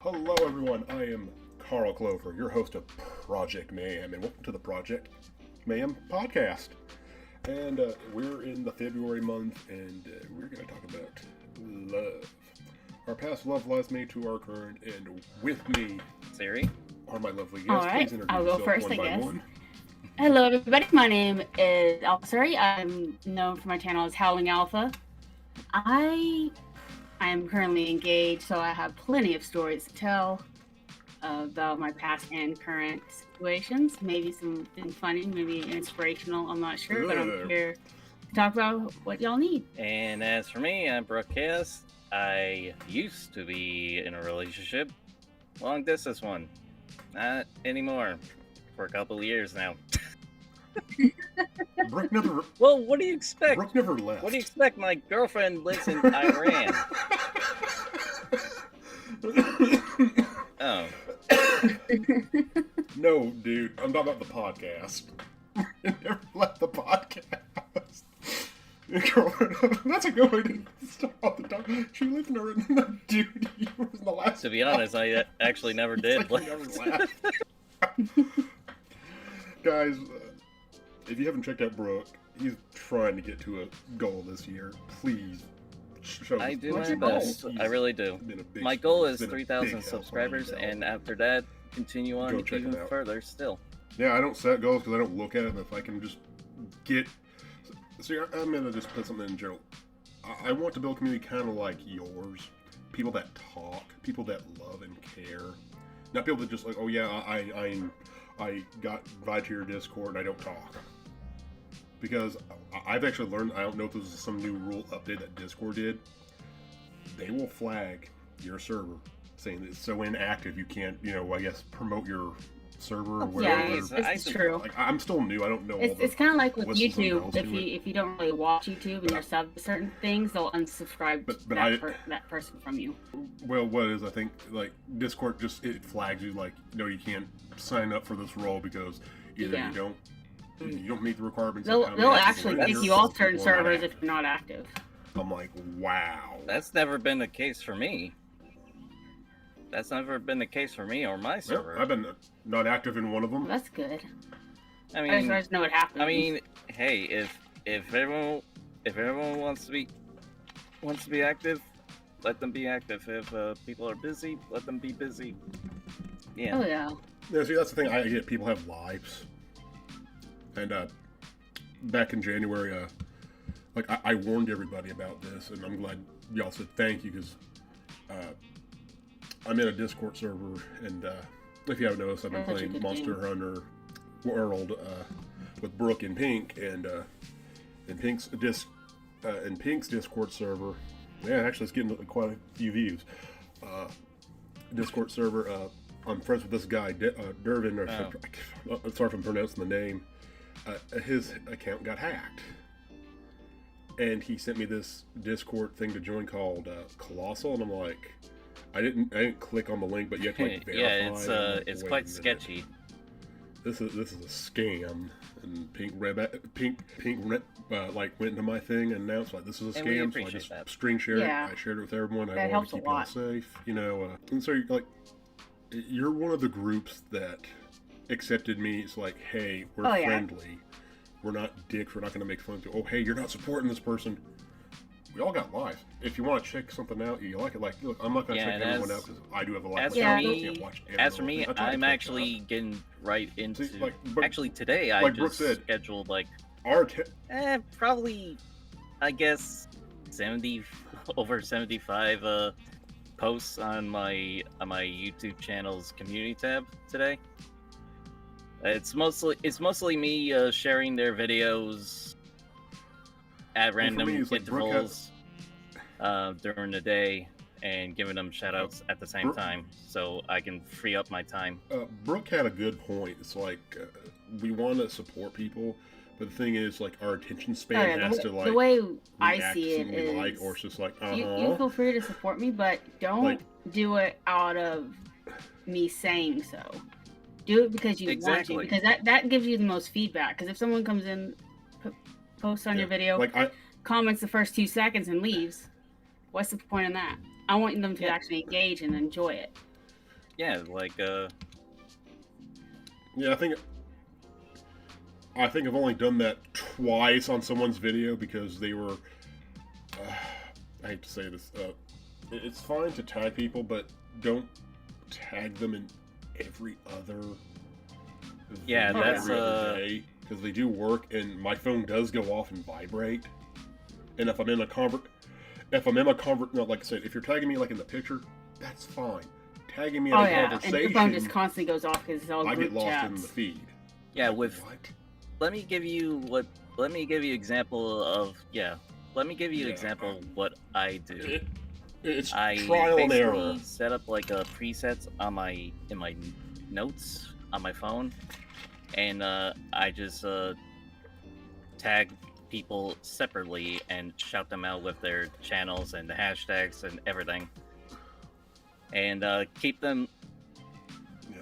Hello everyone, I am Carl Clover, your host of Project Mayhem, and welcome to the Project Mayhem podcast. And we're in the February month, and we're going to talk about love. Our past love lives made to our current, and with me, Siri, are my lovely guests. All right, Please introduce I'll go yourself first, one I by guess. one. Hello, everybody. My name is AlphaSuri. I'm known for my channel as Howling Alpha. I am currently engaged, so I have plenty of stories to tell about my past and current situations. Maybe something funny, maybe inspirational. I'm not sure, but I'm here to talk about what y'all need. and as for me, I'm BrookChaos. I used to be in a relationship, long distance one, not anymore, for a couple of years now. Brooke never, Well, what do you expect? Brooke never left. What do you expect? My girlfriend lives in Iran. Oh, No, dude, I'm talking about the podcast. You never left the podcast. That's a good way to start the talk. She lived in a dude. You were in the last. to be honest, I actually never did. It's like you never left. Guys, if you haven't checked out Brooke, he's trying to get to a goal this year. Please show I us. do What's my your goal? best. He's I really do. been a big- My goal is been a big 3,000 help on subscribers, me, and though. after that, continue on Go check even it out. further still. Yeah, I don't set goals because I don't look at them. If I can just get... See, I'm going to just put something in general. I want to build a community kind of like yours. People that talk. People that love and care. Not people that just like, oh yeah, I got invited to your Discord and I don't talk. Because I've actually learned, I don't know if this is some new rule update that Discord did. They will flag your server saying that it's so inactive you can't, I guess, promote your server or whatever. Yeah, it's true. Like, I'm still new. I don't know. It's kind of like with listens and YouTube. bells If to you it. if you don't really watch YouTube and you're subbed to certain things, they'll unsubscribe But that person from you. Well, what is, I think, like, Discord just, it flags you like, no, you can't sign up for this role because either Yeah. you don't meet the requirements. They'll of how many actually people are kick here, you off or certain people are not servers if active. you're not active. I'm like, wow. That's never been the case for me. That's never been the case for me or my Well, server. I've been not active in one of Well, them. that's good. I I mean, just know what happens. I mean, hey, if everyone wants to be active, let them be active. If people are busy, let them be busy. Yeah. oh yeah. Yeah, see, that's the thing. I get people have lives, and back in January, like I warned everybody about this, and I'm glad y'all said thank you because I'm in a Discord server, and if you haven't noticed, I've been That's such a playing good Monster game. Hunter World with Brooke and Pink, and in Pink's Discord server. Yeah, actually, it's getting quite a few views. Discord server. I'm friends with this guy, Dervin. Sorry if I'm pronouncing the name. His account got hacked, and he sent me this Discord thing to join called Colossal, and I'm like, I didn't click on the link, but you have to like verify. Yeah, and I'm like, it's wait a quite minute. sketchy. This is a scam, and Pink like went into my thing and announced like this is a And we scam, so I appreciate just that. screen shared Yeah. it. I shared it with everyone. I That wanted helps to a keep y'all lot. safe, and so like you're one of the groups that accepted me. It's like, hey, we're Oh, yeah. friendly. We're not dicks. We're not going to make fun of you. Oh, hey, you're not supporting this person. We all got lives. If you want to check something out, you like it. Like, look, I'm not going to Yeah, check and everyone as- out because I do have a life. As for myself. me- I can't watch every As for little me, thing. I try to I'm catch actually getting right into. See, like, but- actually, today I like Brooke just said- scheduled like up. probably, I guess, 70 over 75 posts on my YouTube channel's community tab today. It's mostly me sharing their videos at Well, for me, random it's like Brooke intervals during the day and giving them shoutouts at the same Brooke- time so I can free up my time. Brooke had a good point. It's like we want to support people, but the thing is, like, our attention span has to like the way I react see to it something we is, like, or it's just like, you feel free to support me, but don't Like- do it out of me saying so. Do it because you Exactly. want to, because that gives you the most feedback. Because if someone comes in, posts on Yeah. your video, Like comments the first 2 seconds and leaves, what's the point in that? I want them to Yeah. actually engage and enjoy it. Yeah, like Yeah, I think I've only done that twice on someone's video because they were. I hate to say this. It's fine to tag people, but don't tag them in every other. Yeah, video that's, every other day, because they do work, and my phone does go off and vibrate. And if I'm in a no, like I said, if you're tagging me like in the picture, that's fine. Tagging me in a conversation, and your phone just constantly goes off because it's all I group get lost chats. in the feed. yeah. Like, With what? let me give you example of Let me give you Yeah, example what I do. It's I trial and error. basically set up like a presets on in my notes on my phone, and I just tag people separately and shout them out with their channels and the hashtags and everything, and keep them. Yeah.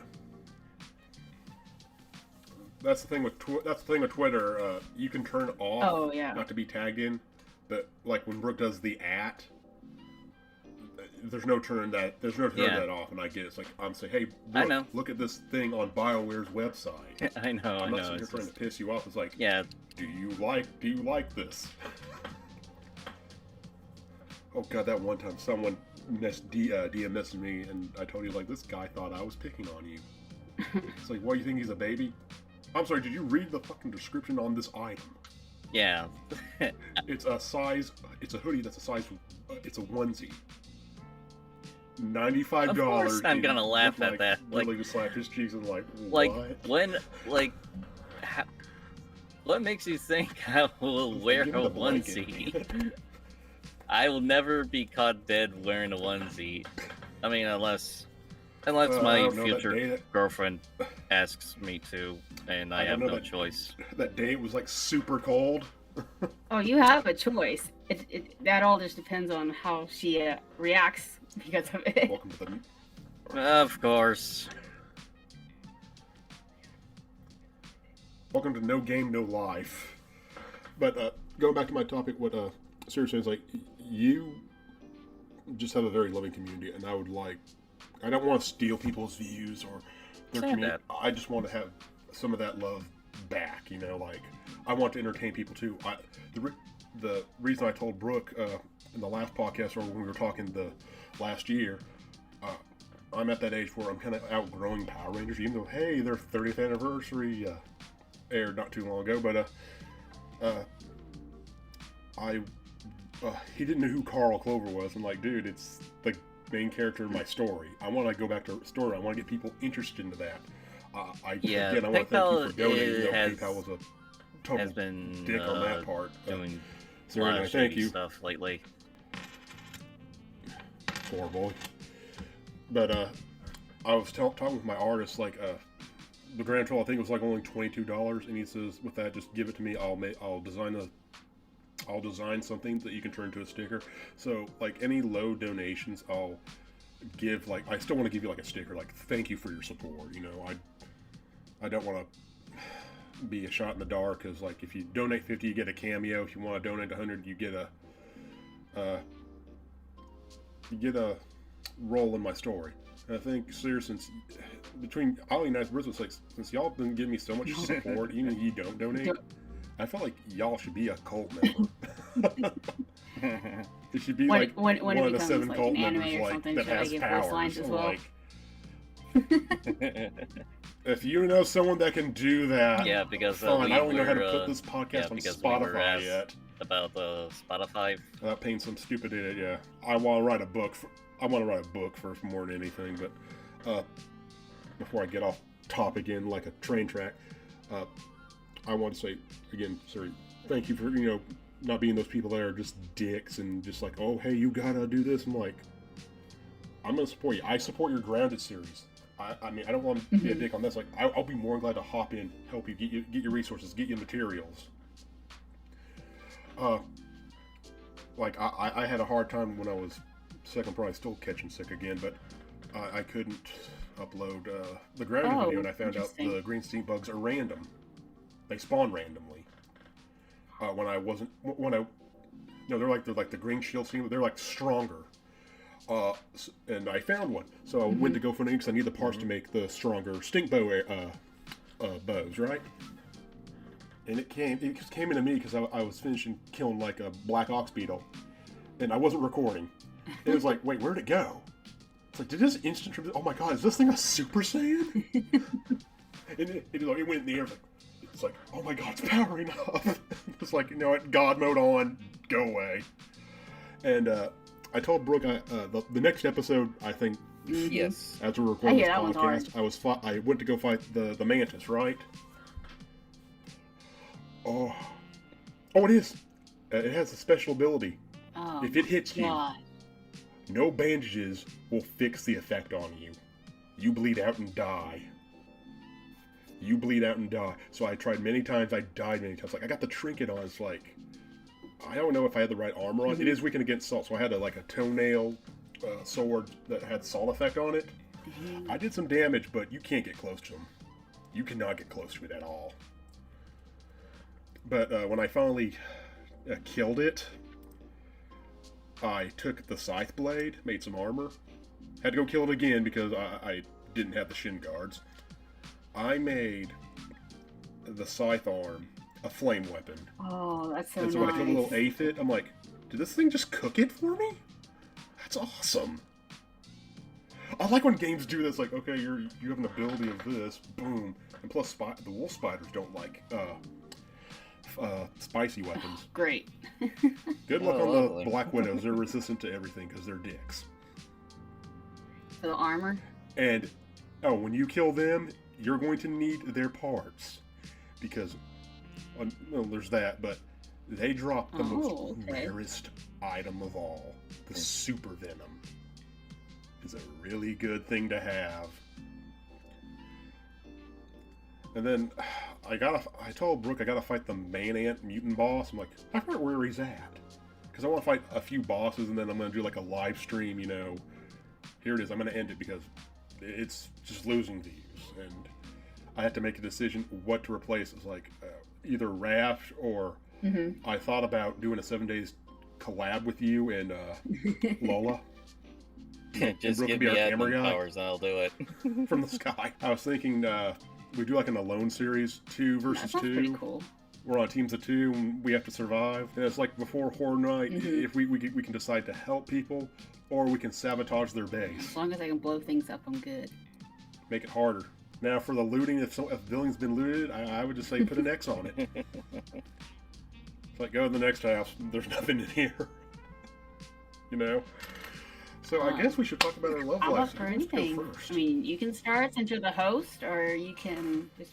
That's the thing with Twitter. You can turn off Oh yeah. not to be tagged in, but like when Brooke does the there's no turn that off, and I get it. It's like I'm saying, hey, I Brooke, know. look at this thing on BioWare's website. I know. I'm not sitting here trying to piss you off. It's like, Yeah. do you like this? Oh god, that one time someone DM messaged me, and I told you like this guy thought I was picking on you. It's like, what, do you think he's a baby? I'm sorry, did you read the fucking description on this item? Yeah. It's a hoodie that's a size, it's a onesie. $95. Of course I'm gonna laugh at that. Really just slap his cheeks and what? What makes you think I will wear a Give me the blanket. onesie? I will never be caught dead wearing a onesie. I mean, unless I my don't know, that future day girlfriend asks me to, and I have don't know no that- choice. That day it was like super cold. Oh, you have a choice. That all just depends on how she reacts because of it. Welcome to the Of course. Welcome to No Game, No Life. But going back to my topic, what seriously is like, you just have a very loving community, and I don't want to steal people's views or their Say community. that. I just want to have some of that love back, like I want to entertain people too. The reason I told Brooke in the last podcast, or when we were talking the last year, I'm at that age where I'm kind of outgrowing Power Rangers, even though, hey, their 30th anniversary aired not too long ago, but he didn't know who Carl Clover was. I'm like, dude, it's the main character of my story. I want to go back to story. I want to get people interested into that. Yeah, again, I want to thank you for donating. PayPal PayPal was a total has been dick on that part. doing a Sarah, lot of thank shady you. stuff lately. Poor boy. But I was talking with my artist, like the grand total, I think it was like only $22, and he says, with that, just give it to me. I'll design something that you can turn into a sticker. So like any low donations, I'll give. Like, I still want to give you like a sticker, like thank you for your support. I don't want to be a shot in the dark, because like if you donate 50, you get a cameo. If you want to donate 100, you get a role in my story. And I think, seriously, since between Ollie and I's Brisbane, like, since y'all been giving me so much support, even if you don't donate, I feel like y'all should be a cult member. It should be like when one it of the becomes 7 like cult an anime members, or like, something, that should I has give voice powers. lines as well? Like, if you know someone that can do that, Yeah, because fine. I don't we know how to were, put this podcast on because we were Spotify asked yet. about Spotify. Without paying some stupid idiot, yeah. I want to write a book. I want to write a book first more than anything. But before I get off topic again, like a train track, I want to say again, sorry, thank you for not being those people that are just dicks and just like, oh hey, you gotta do this. I'm like, I'm gonna support you. I support your Grounded series. I mean, I don't want to be a dick on this. Like, I'll be more than glad to hop in, help you, get your resources, get you materials. Like I had a hard time when I was sick. I'm probably still catching sick again, but I couldn't upload the Grounded video, and I found out the green stink bugs are random. They spawn randomly. No, they're like the green shield steam, but they're like stronger. And I found one. So I went to go for an because I need the parts to make the stronger stink bow bows, right? And it came into me because I was finishing killing like a black ox beetle, and I wasn't recording. It was like, wait, where'd it go? It's like, did this instant? Oh my god, is this thing a Super Saiyan? And it went in the air. It's like, oh my god, it's powering up. It's like, you know what, God mode on, go away. And I told Brooke the next episode, I think, Yes. as we're recording this that one's hard. podcast, I went to go fight the mantis, right? Oh, it is. It has a special ability. Oh, If it hits God. you, no bandages will fix the effect on you. You bleed out and die. You bleed out and die. So I tried many times. I died many times. Like, I got the trinket on. It's like, I don't know if I had the right armor on. It is weakened against salt, so I had a toenail sword that had salt effect on it. I did some damage, but you can't get close to them. You cannot get close to it at all. But when I finally killed it, I took the scythe blade, made some armor. Had to go kill it again because I didn't have the shin guards. I made the scythe arm a flame weapon. Oh, that's so And so nice. when I killed a little aphid, I'm like, did this thing just cook it for me? That's awesome. I like when games do this, like, okay, you have an ability of this, boom. And plus, the wolf spiders don't like spicy weapons. Great. Good luck on lovely. the Black Widows. They're resistant to everything because they're dicks. For the armor? And, when you kill them, you're going to need their parts. Because, well, there's that, but they drop the most rarest item of all. The super venom is a really good thing to have. And then I told Brooke I gotta fight the man-ant mutant boss. I'm like, I forgot where he's at. Because I want to fight a few bosses and then I'm gonna do like a live stream, Here it is, I'm gonna end it because it's just losing views. And I had to make a decision what to replace. It's like either Raft or I thought about doing a 7 days collab with you and Lola. Just Brooke give could be me our camera admin guy. powers and I'll do it. From the sky. I was thinking we do like an alone series, 2 versus That sounds 2. pretty cool. We're on teams of 2 and we have to survive. And it's like before Horror Night, if we can decide to help people or we can sabotage their base. As long as I can blow things up, I'm good. Make it harder. Now for the looting, if a building's been looted, I would just say put an X on it. It's like, go to the next house, there's nothing in here. So I guess we should talk about our love I'm lives. up for Let's go anything. first. I mean, you can start since you're the host, or you can just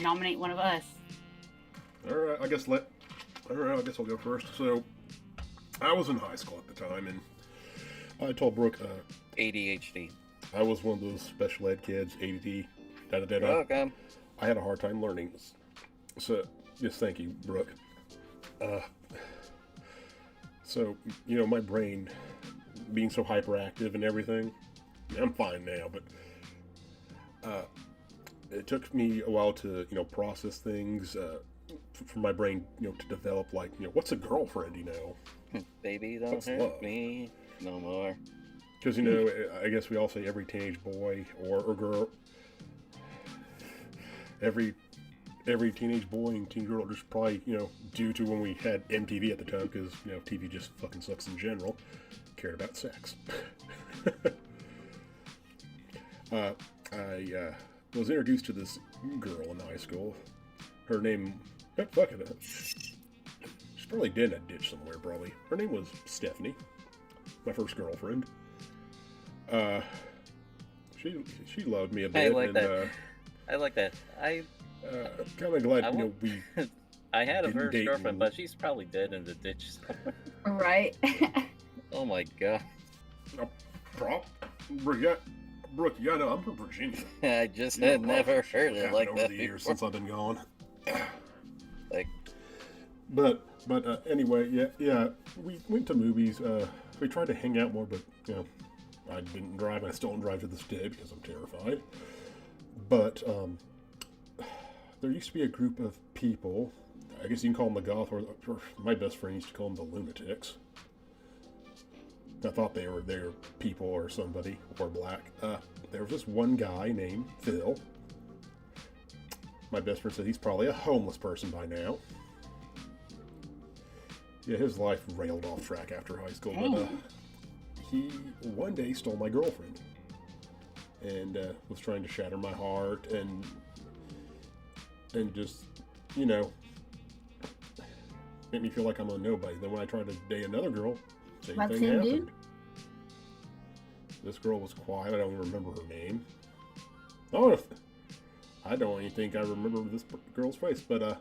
nominate one of us. Alright, I guess I'll go first. So, I was in high school at the time, and I told Brooke, ADHD. I was one of those special ed kids, ADD, da-da-da-da. Okay. I had a hard time learning. So, yes, thank you, Brooke. So, my brain being so hyperactive and everything, I'm fine now, but it took me a while to, process things, for my brain, to develop, like, what's a girlfriend, Baby, don't What's hurt love? me no more. Because, I guess we all say every teenage boy or girl, every teenage boy and teen girl, just probably, due to when we had MTV at the time, because, TV just fucking sucks in general, cared about sex. I was introduced to this girl in high school. Her name, fuck it, she's probably dead in a ditch somewhere, probably. Her name was Stephanie, my first girlfriend. She loved me a bit. I like and, that. I like that. kind of glad, I won't- we I had a Didn't first date girlfriend, you. but she's probably dead in the ditch somewhere. Right. Oh my god. Brooke, yeah, no, I'm from Virginia. I just You know, had never problems heard it happened like over that the years before. since I've been gone. Like, But anyway, yeah, we went to movies. We tried to hang out more, but I didn't drive. And I still don't drive to this day because I'm terrified. But there used to be a group of people. I guess you can call them the goth, or my best friend used to call them the lunatics. I thought they were people or somebody or black. There was this one guy named Phil. My best friend said he's probably a homeless person by now. Yeah, his life railed off track after high school, but he one day stole my girlfriend and was trying to shatter my heart and just, you know, make me feel like I'm a nobody. Then when I tried to date another girl, same thing happened. Dude? This girl was quiet. I don't even remember her name. I don't even think I remember this girl's face, but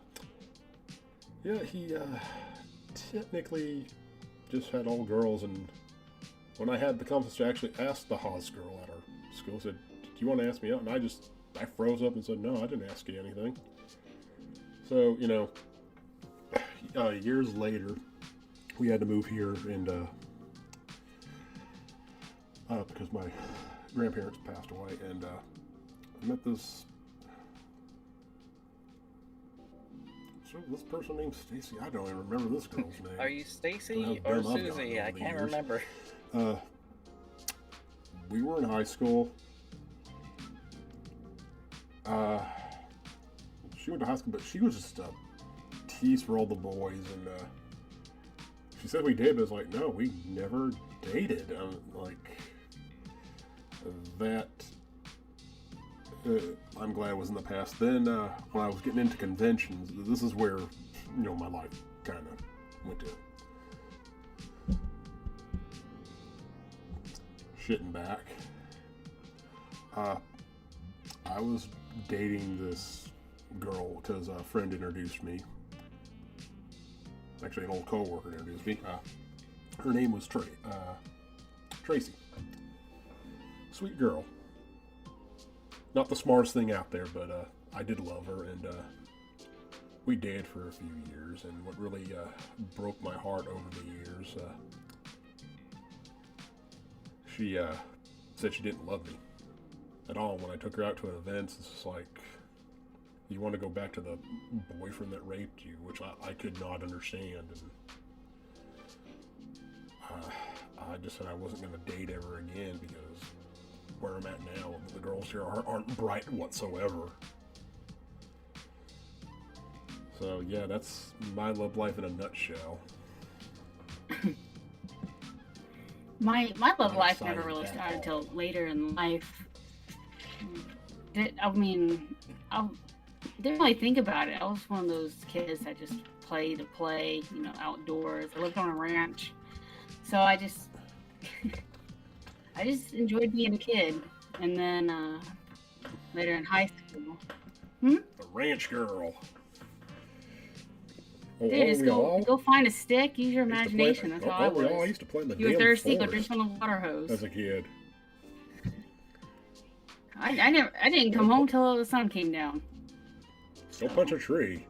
yeah, he technically just had all girls, and when I had the confidence to actually ask the Haas girl at our school, said, "Do you want to ask me out?" And I froze up and said, "No, I didn't ask you anything." So, you know, years later, we had to move here, and because my grandparents passed away, and I met this person named Stacy. I don't even remember this girl's name. Are you Stacy or Susie? I can't remember. We were in high school. She went to high school, but she was just a tease for all the boys, and she said we did, but it's like, no, we never dated. Like that. I'm glad it was in the past. Then when I was getting into conventions, this is where, you know, my life kind of went to shitting back. I was dating this girl because a friend introduced me. Actually, an old co-worker introduced me. Her name was Tracy. Sweet girl. Not the smartest thing out there, but I did love her, and we dated for a few years. And what really broke my heart over the years, she said she didn't love me at all. When I took her out to events, it's just like, you want to go back to the boyfriend that raped you, which I could not understand. And I just said I wasn't going to date ever again, because where I'm at now, the girls here aren't bright whatsoever. So yeah, that's my love life in a nutshell. My love life never really started until later in life. I didn't really think about it. I was one of those kids that just play to play, you know, outdoors. I lived on a ranch, so I just enjoyed being a kid. And then later in high school, The ranch girl. Dude, just go find a stick, use your imagination. That's how I was. I used to play in the You were thirsty, go drink from the water hose. As a kid. I didn't come home till the sun came down. Go punch a tree.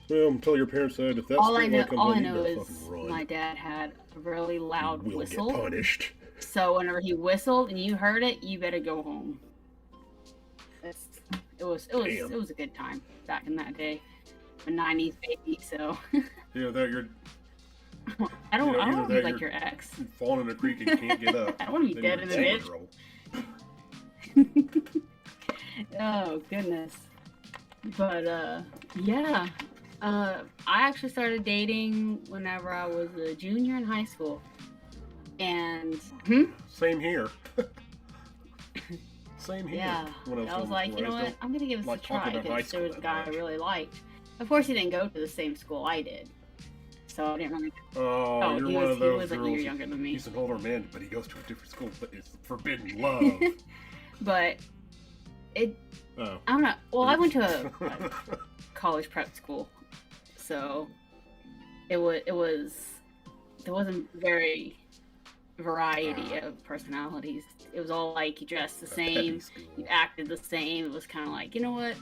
Well, until your parents said, if that streetlight comes on, you better fucking run. My dad had a really loud whistle. Get punished. So whenever he whistled and you heard it, you better go home. It was a good time back in that day. A 90s baby, so. Yeah, that you're. I don't want to be like your ex. Falling in a creek and can't get up. I don't want to be dead in the ditch. Oh goodness. But yeah. I actually started dating whenever I was a junior in high school. And Same here. Same here. Yeah. I was like, you know what? I'm gonna give this a try, because there was a guy I really liked. Of course, he didn't go to the same school I did, so I didn't really. Oh, you're one of those he was like a year younger than me. He's an older man, but he goes to a different school. But it's forbidden love. But it. Oh. I'm not. Well, I went to a college prep school, so there wasn't very variety of personalities. It was all like you dressed the same, you acted the same. It was kind of like, you know what?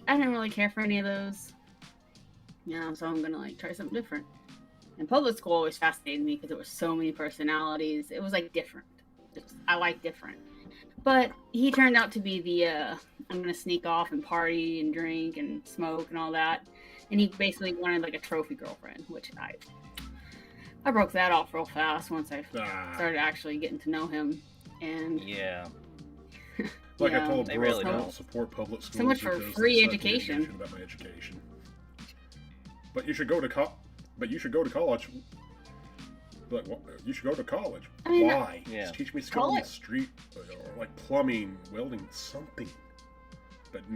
I didn't really care for any of those. So I'm gonna like try something different. And public school always fascinated me because there were so many personalities. It was like different. I like different. But he turned out to be the I'm gonna sneak off and party and drink and smoke and all that. and he basically wanted like a trophy girlfriend, which I broke that off real fast once I started actually getting to know him. And Yeah. Like yeah, I told they Brooke, really I don't don't. support public schools. So much for because free they suck education. About my education. But you should go to college. But you should go to college. I mean, Why? Yeah. Just teach me skills on the street, or like plumbing, welding, something. But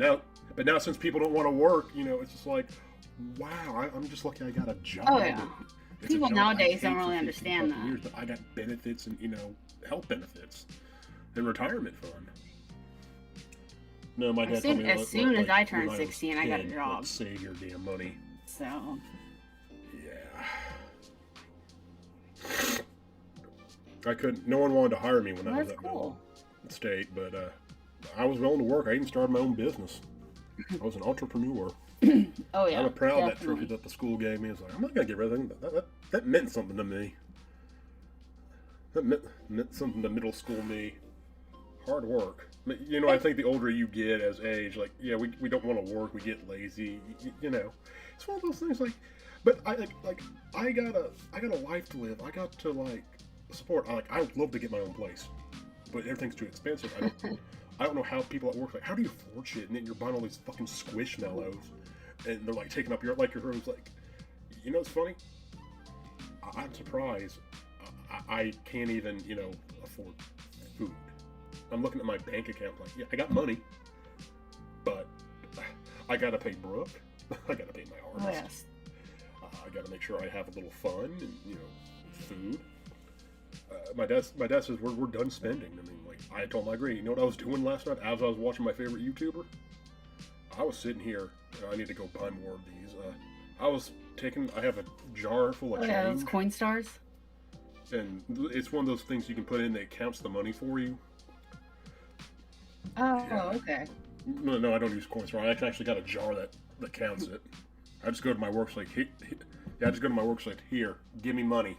now since people don't want to work, it's just like, wow, I'm just lucky I got a job. Oh yeah. It's People a job I nowadays don't hate really for 15 understand fucking that. years, but I got benefits and health benefits and retirement fund. No, my dad told me As soon as I when turned was 16, I got a 10, job. let's save your damn money. So Yeah. I couldn't. No one wanted to hire me when I was that's at cool. Middle State, but I was willing to work. I even started my own business. I was an entrepreneur. Oh yeah. I'm proud of that definitely. trophy that the school gave me. It's like, I'm not gonna get rid of anything. That meant something to me. That meant something to middle school me. Hard work. I think the older you get as age, like, yeah, we don't want to work. We get lazy. It's one of those things. Like, but I got a life to live. I got to support. I would love to get my own place, but everything's too expensive. I don't know how people at work how do you afford shit, and then you're buying all these fucking squishmallows, and they're like taking up your room's like, it's funny. I'm surprised. I can't even afford food. I'm looking at my bank account like, yeah, I got money, but I gotta pay Brooke. I gotta pay my Oh artist. yes. I gotta make sure I have a little fun and food. My dad says we're done spending. I mean, I told him I agree. You know what I was doing last night as I was watching my favorite YouTuber? I was sitting here. I need to go buy more of these. I have a jar full of Oh yeah, change, those coin stars. and it's one of those things you can put in that counts the money for you. Oh, Yeah. okay. No, I don't use coins. I actually got a jar that counts it. I just go to my work site. I just go to my work site. Here, give me money.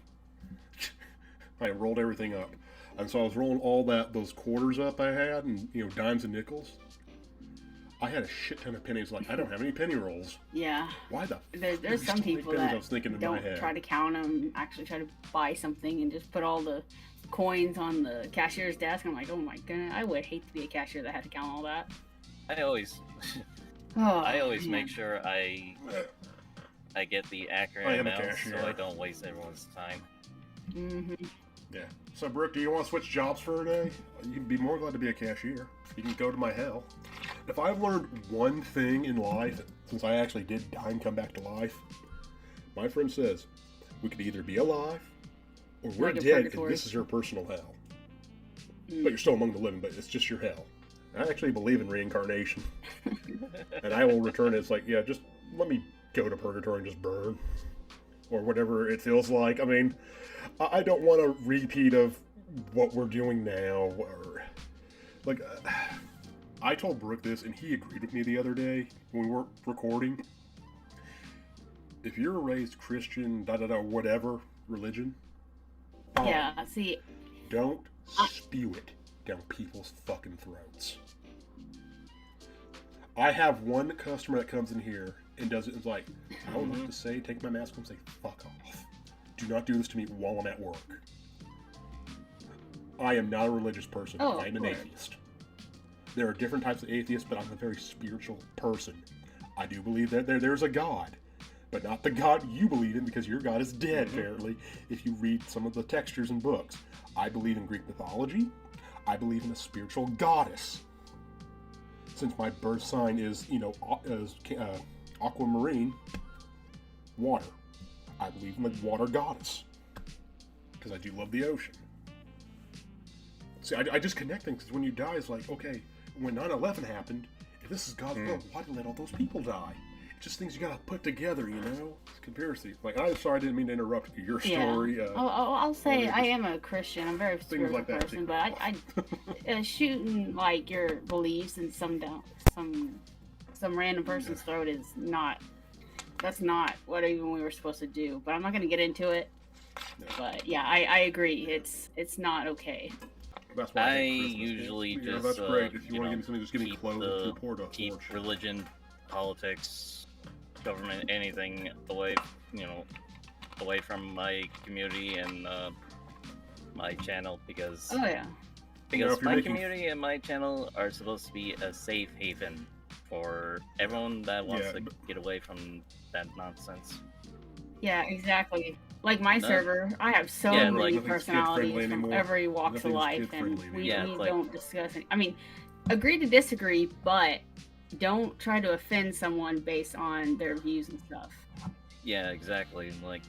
I rolled everything up, and so I was rolling all those quarters up I had, and dimes and nickels. I had a shit ton of pennies. Like, I don't have any penny rolls. Yeah. Why the? There's some people pennies that I was thinking in my don't head. try to count them. Actually, try to buy something and just put all the coins on the cashier's desk. I'm like, oh my goodness, I would hate to be a cashier that had to count all that. I always Man. make sure I get the accurate I am a amounts so cashier. I don't waste everyone's time. Mm-hmm. Yeah. So, Brooke, do you want to switch jobs for a day? You'd be more glad to be a cashier. You can go to my hell. If I've learned one thing in life, since I actually did die and come back to life, my friend says, we could either be alive or we're Like a dead, purgatory. and this is your personal hell. Mm. But you're still among the living, but it's just your hell. I actually believe in reincarnation. And I will return it. It's like, yeah, just let me go to purgatory and just burn. Or whatever it feels like. I mean, I don't want a repeat of what we're doing now. Or I told Brooke this, and he agreed with me the other day when we weren't recording. If you're raised Christian, whatever religion, fine. Yeah. See, Don't spew it down people's fucking throats. I have one customer that comes in here and does it. It's like, I would like to say, take my mask off and say, fuck off. Do not do this to me while I'm at work. I am not a religious person. Oh, I am an of course. atheist. There are different types of atheists, but I'm a very spiritual person. I do believe that there's a God, but not the God you believe in, because your God is dead, apparently, if you read some of the textures and books. I believe in Greek mythology. I believe in a spiritual goddess. Since my birth sign is, aquamarine, water. I believe in the water goddess, because I do love the ocean. See, I just connect things, because when you die, it's like, okay, when 9/11 happened, if this is God's will, why did he let all those people die? It's just things you gotta put together, It's conspiracy. I'm sorry, I didn't mean to interrupt your story. Yeah. I'll say just- I am a Christian. I'm a very spiritual like that, person, too. but I shooting your beliefs in some random person's throat is not. That's not what even we were supposed to do. But I'm not gonna get into it. No. But yeah, I agree. It's not okay. That's why I hate Christmas. usually Yeah, just that's great. If you want to know, give me something, just give me keep clothes the- and pour a keep torch. religion, politics government, anything away, away from my community and my channel because Oh yeah. If you're my making- community and my channel are supposed to be a safe haven for everyone that wants Yeah, to but- get away from that nonsense. Yeah, exactly. Like my No. server, I have so Yeah, many like- Nothing's personalities kid-friendly from anymore. every walks of Nothing's life, and kid-friendly we, anymore. Yeah, we it's like- don't discuss it. I mean, agree to disagree, but don't try to offend someone based on their views and stuff. Yeah, exactly. Like,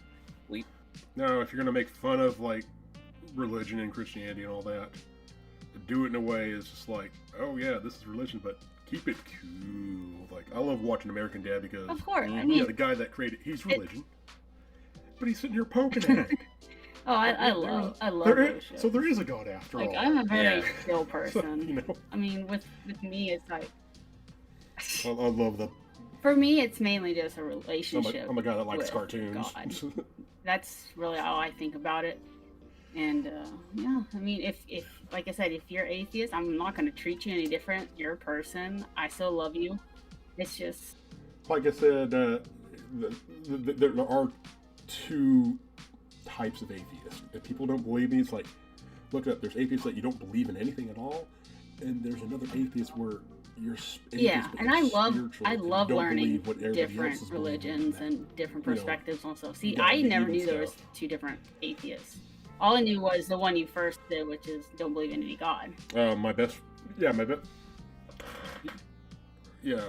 No, if you're gonna make fun of like religion and Christianity and all that, do it in a way it's just like, oh yeah, this is religion, but keep it cool. Like I love watching American Dad because Of course, I Mhm. mean, yeah, the guy that created he's religion, but he's sitting here poking at it. oh, I There- love There those is, so shows. there is a God after Like all. I'm a very Yeah. chill So, person. you know, I mean, with me, it's like I love the. for me, it's mainly just a I'm relationship. a guy that likes with cartoons. God. That's really how I think about it. And yeah, I mean, if like I said, if you're atheist, I'm not going to treat you any different. You're a person. I still love you. It's just Like I said, there are two types of atheists. If people don't believe me, it's like, look it up. There's atheists that you don't believe in anything at all, and there's another atheist where you're atheist, yeah. but And you're I spiritual love don't learning believe what everybody else different is believing in religions that. and different you know, perspectives on stuff. See, yeah, I the never even knew there was stuff. two different atheists. All I knew was the one you first did, which is don't believe in any God.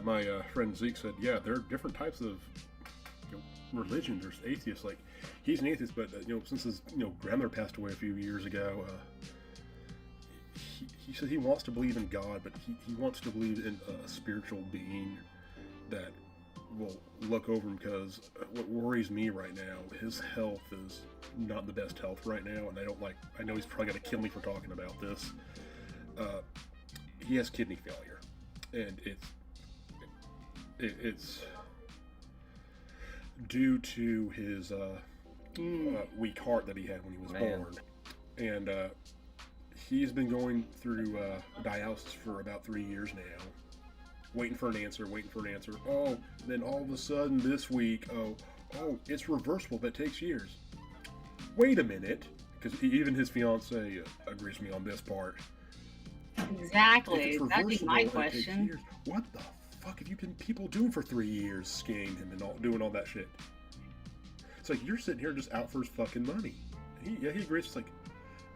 My friend Zeke said, yeah, there are different types of religion. There's atheists. Like he's an atheist, but since his grandmother passed away a few years ago, he said he wants to believe in God, but he wants to believe in a spiritual being that will look over him. Because what worries me right now, his health is not the best health right now, and I know he's probably going to kill me for talking about this. He has kidney failure, and it's due to his weak heart that he had when he was Man. born, and he's been going through dialysis for about 3 years now, waiting for an answer. Oh, then all of a sudden this week, oh, it's reversible, but it takes years. Wait a minute, because even his fiance agrees with me on this part. Exactly. If it's That'd be my reversible and it takes question. years, what the fuck have you been people doing for 3 years, scamming him and doing all that shit? It's like you're sitting here just out for his fucking money. He agrees. It's like,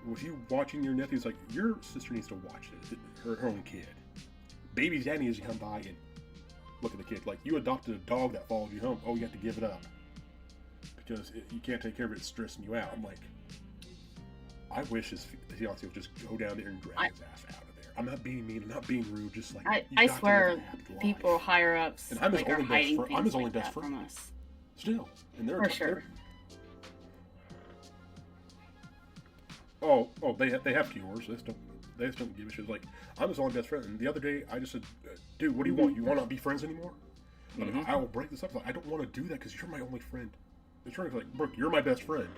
with you watching your nephew, it's like your sister needs to watch it, her own kid. Baby's daddy needs to come by and look at the kid. Like you adopted a dog that followed you home. Oh, you have to give it up because you can't take care of it. It's stressing you out. I'm like, I wish his fiance would just go down there and drag his ass out of there. I'm not being mean. I'm not being rude. Just like I you got to swear, live a happy life. people higher ups And I'm his like are only best hiding friend- things I'm his only like best that friend. from us. Still, and they're For sure. Oh, they have cures. They just don't give a shit. Like I'm his only best friend. And the other day, I just said, "Dude, what do you want? You want to be friends anymore?" Like, Mhm. I will break this up. Like, I don't want to do that because you're my only friend. It's like, Brooke, you're my best friend,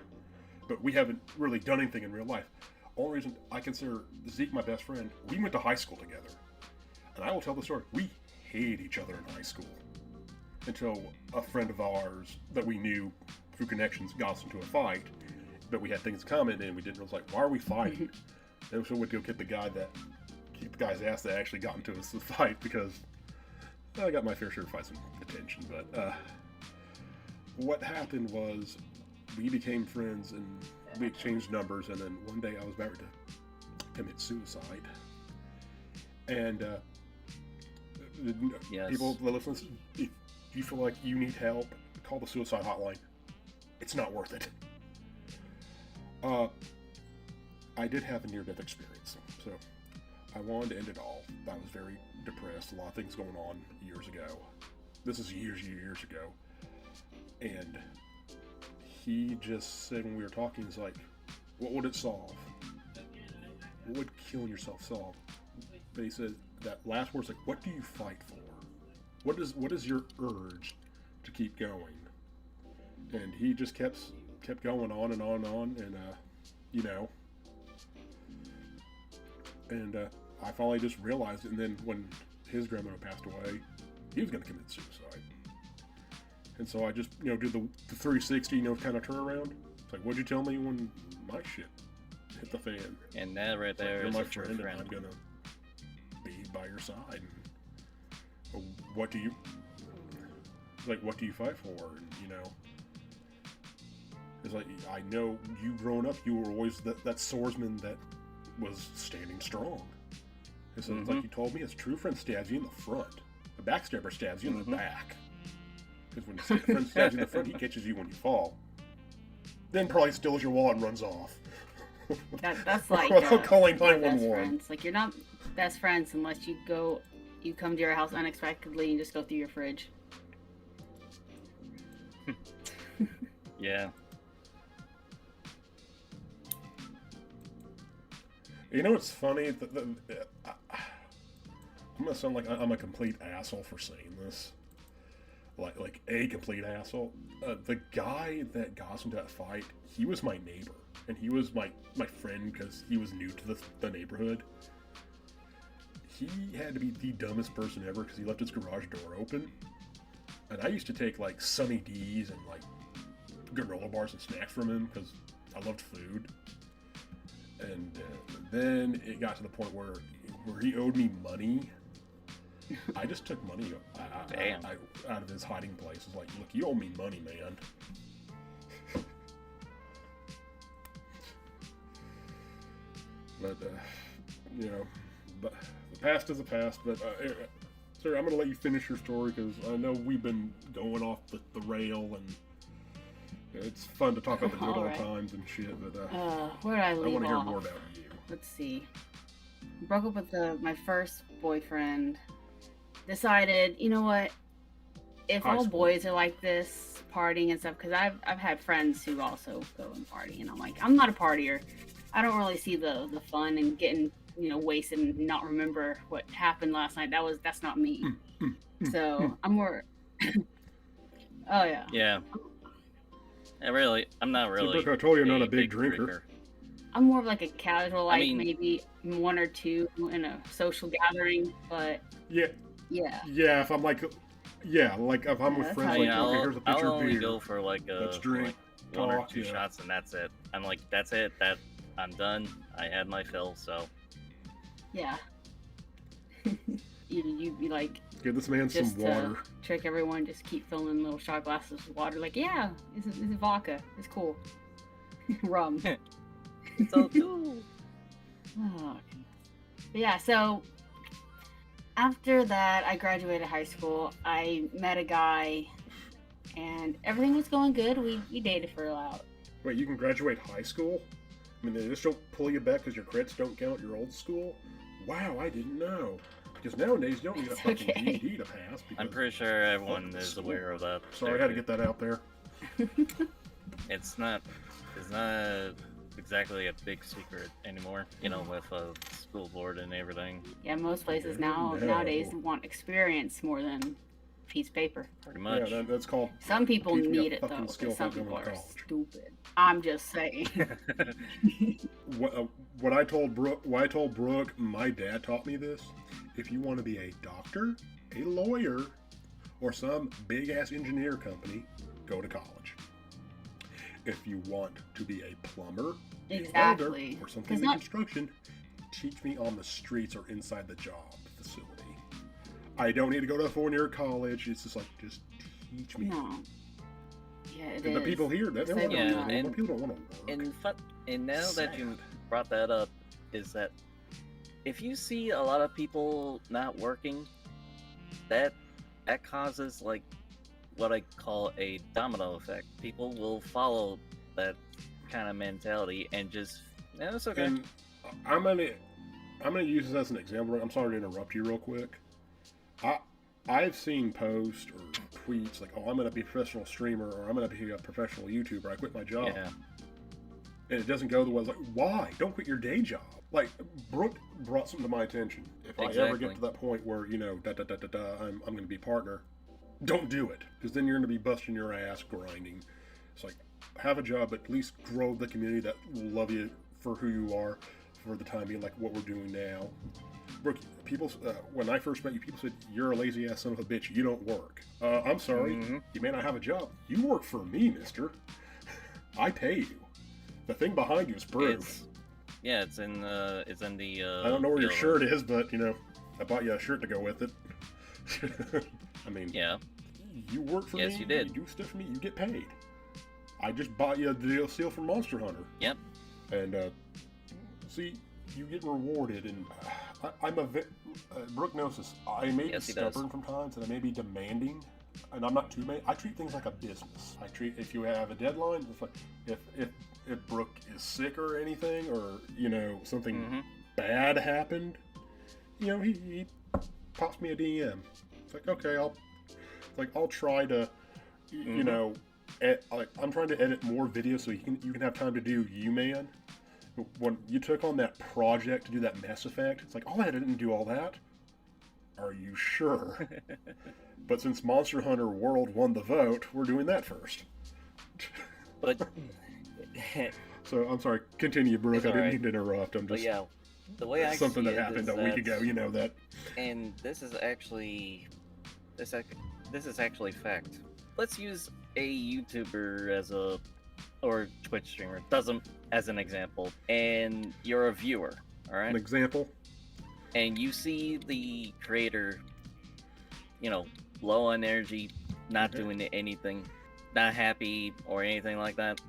but we haven't really done anything in real life. Only reason I consider Zeke my best friend, we went to high school together, and I will tell the story. We hated each other in high school until a friend of ours that we knew through connections got us into a fight. But we had things in common, and we didn't. It was like, why are we fighting? And so we went to go kick the guy's ass that actually got into us to fight because I got my fair share of fights and detention. But what happened was we became friends and we exchanged numbers. And then one day I was about to commit suicide. And Yes. people that listen, if you feel like you need help, call the suicide hotline. It's not worth it. I did have a near-death experience, so I wanted to end it all. I was very depressed, a lot of things going on years ago. This is years ago. And he just said when we were talking, he's like, what would it solve? What would killing yourself solve? But he said that last word's like, what do you fight for? What is your urge to keep going? And he just kept going on and on and on, and I finally just realized it. And then when his grandmother passed away, he was going to commit suicide. And so I just, do the 360, kind of turnaround. It's like, what'd you tell me when my shit hit the fan? And that right there You're is my a true friend, friend. and I'm gonna be by your side. And, what do you fight for? And, it's like, I know you growing up, you were always that swordsman that was standing strong. And so it's like you told me, a true friend stabs you in the front. A backstabber stabs you in the back. Because when a friend stabs you in the front, he catches you when you fall. Then probably steals your wallet and runs off. That's like without calling my best 911. friends. Like, you're not best friends unless you come to your house unexpectedly and just go through your fridge. Yeah. You know what's funny? I'm gonna sound like I'm a complete asshole for saying this. Like a complete asshole. The guy that got us into that fight, he was my neighbor, and he was my friend because he was new to the neighborhood. He had to be the dumbest person ever because he left his garage door open, and I used to take like Sunny D's and like granola bars and snacks from him because I loved food. And then it got to the point where he owed me money. I just took money out of his hiding place. It's like, look, you owe me money, man. But, but the past is the past. But, sir, I'm going to let you finish your story because I know we've been going off the rail, and it's fun to talk about the good old times and shit. But where did I leave I want to hear off? more about you. Let's see. Broke up with my first boyfriend. Decided, you know what? If High all school. boys are like this, partying and stuff, because I've had friends who also go and party, and I'm like, I'm not a partier. I don't really see the fun in getting wasted and not remember what happened last night. That's not me. So I'm more. Oh yeah. Yeah. I'm not really. Brooke, I told you I'm not a big drinker. I'm more of like a casual, like maybe one or two in a social gathering, but Yeah. If I'm like, if I'm with friends, like, okay, here's a I'll picture of only beer. go for like Let's drink, one or talk, two shots, and that's it. I'm like, that's it. I'm done. I had my fill, so. yeah. You'd be like, Give this man some just water. trick everyone, just keep filling little shot glasses with water. Like, yeah, this is vodka. It's cool. Rum. So cool. Oh. But yeah, so after that, I graduated high school. I met a guy, and everything was going good. We dated for a while. Wait, you can graduate high school? I mean, they just don't pull you back because your credits don't count your old school? Wow, I didn't know. Because nowadays you don't need a fucking okay. GED to pass. I'm pretty sure everyone is aware of that. Sorry, I had to get that out there. It's not exactly a big secret anymore, with a school board and everything. Yeah, most places No. nowadays want experience more than piece of paper. Pretty much. Yeah, that's called... Some people teach me a need it though, fucking skill because some without people going to are college. stupid. I'm just saying. What I told Brooke, my dad taught me this. If you want to be a doctor, a lawyer, or some big-ass engineer company, go to college. If you want to be a plumber, Exactly. a welder, or something in construction, teach me on the streets or inside the job facility. I don't need to go to a four-year college. It's just like, just teach me. No. Yeah, it And the is. people here, they don't want to Yeah, work. and- People don't want to work. And now that you Sad. brought that up, is that if you see a lot of people not working, that causes like what I call a domino effect. People will follow that kind of mentality and just, it's okay. And I'm gonna use this as an example. I'm sorry to interrupt you real quick. I've seen posts or tweets like, "Oh, I'm gonna be a professional streamer," or "I'm gonna be a professional YouTuber. I quit my job." Yeah. And it doesn't go the way. It's like, why? Don't quit your day job. Like, Brooke brought something to my attention. If I ever get Exactly. to that point where, I'm going to be partner, don't do it. Because then you're going to be busting your ass grinding. It's like, have a job, but at least grow the community that will love you for who you are. for the time being, like what we're doing now. Brooke, people, when I first met you, people said, you're a lazy ass son of a bitch, you don't work. I'm sorry, you may not have a job. You work for me, mister. I pay you. The thing behind you is proof. It's in the. I don't know where your shirt is, but, you know, I bought you a shirt to go with it. I mean, yeah. You work for me, yes, you did. You do stuff for me, you get paid. I just bought you a DLC from Monster Hunter. Yep. And, see, you get rewarded, and I'm a Brooke knows this. I may be stubborn from times, and I may be demanding, and I'm not too bad. I treat things like a business. I treat, if you have a deadline, it's like if Brooke is sick or anything, or you know something bad happened, you know he pops me a DM. It's like, okay, I'll try to, you know, I'm trying to edit more videos so you can have time to do you, man. When you took on that project to do that Mass Effect, it's like, oh, I didn't do all that. Are you sure? But since Monster Hunter World won the vote, we're doing that first. But so I'm sorry. Continue, Brooke. I didn't mean to interrupt. I'm just. But yeah, the way I something see that happened a week ago. You know that. And this is actually fact. Let's use a YouTuber or Twitch streamer as an example, and you're a viewer, all right? An example. And you see the creator, you know, low on energy, not doing anything, not happy or anything like that.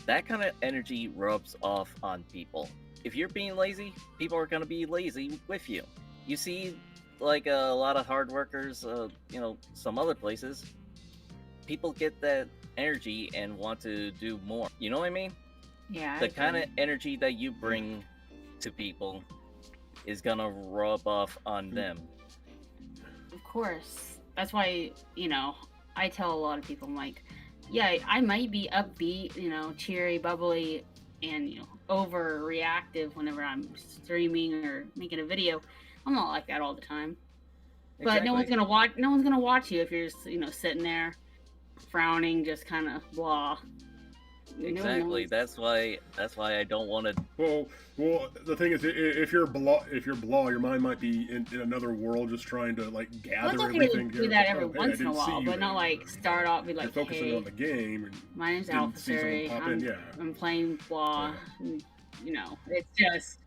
That kind of energy rubs off on people. If you're being lazy, people are going to be lazy with you. You see, like a lot of hard workers, you know, some other places, people get that energy and want to do more. You know what I mean? Yeah. The kind of energy that you bring to people is gonna rub off on them. Of course. That's why, you know, I tell a lot of people, I'm like, yeah, I might be upbeat, you know, cheery, bubbly, and, you know, overreactive whenever I'm streaming or making a video. I'm not like that all the time. But Exactly. no one's gonna watch you if you're just, you know, sitting there frowning, just kind of blah. Exactly. That's why I don't want to. Well. The thing is, if you're blah, your mind might be in another world, just trying to like gather everything. Do that every once in a while, but not like start off be like, you're focusing on the game. And my name's AlphaSuri. I'm playing blah. Yeah. You know, it's just.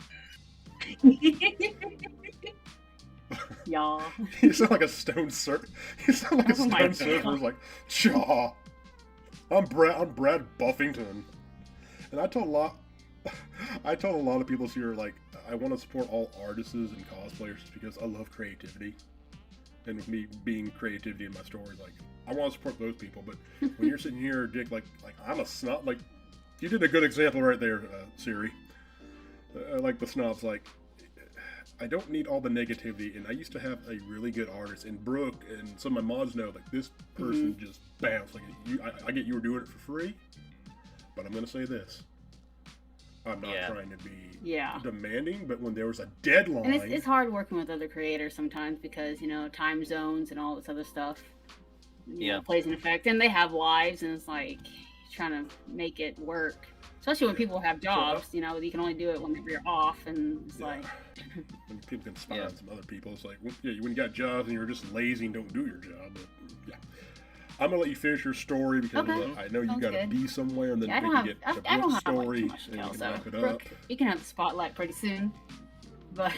Y'all. You sound like a stone surfer. You sound like a stone surfer. Like, chaw. I'm Brad Buffington, and I told a lot of people here, like, I want to support all artists and cosplayers because I love creativity, and with me being creativity in my stories, like, I want to support those people. But when you're sitting here, Dick, like I'm a snob. Like, you did a good example right there, Siri. Like the snobs, like. I don't need all the negativity, and I used to have a really good artist, and Brooke and some of my mods know, like, this person just bounced. Like, I get you were doing it for free, but I'm going to say this. I'm not trying to be demanding, but when there was a deadline... And it's hard working with other creators sometimes because, you know, time zones and all this other stuff you know, plays an effect. And they have lives, and it's like trying to make it work. Especially when people have jobs, you know, you can only do it whenever you're off, and it's like... When people can spy on some other people, it's like, when you got jobs and you're just lazy and don't do your job. But, yeah. I'm going to let you finish your story because I know you got to be somewhere, and then we can get to Brooke's story, and you can wrap it up. You can have the spotlight pretty soon. But...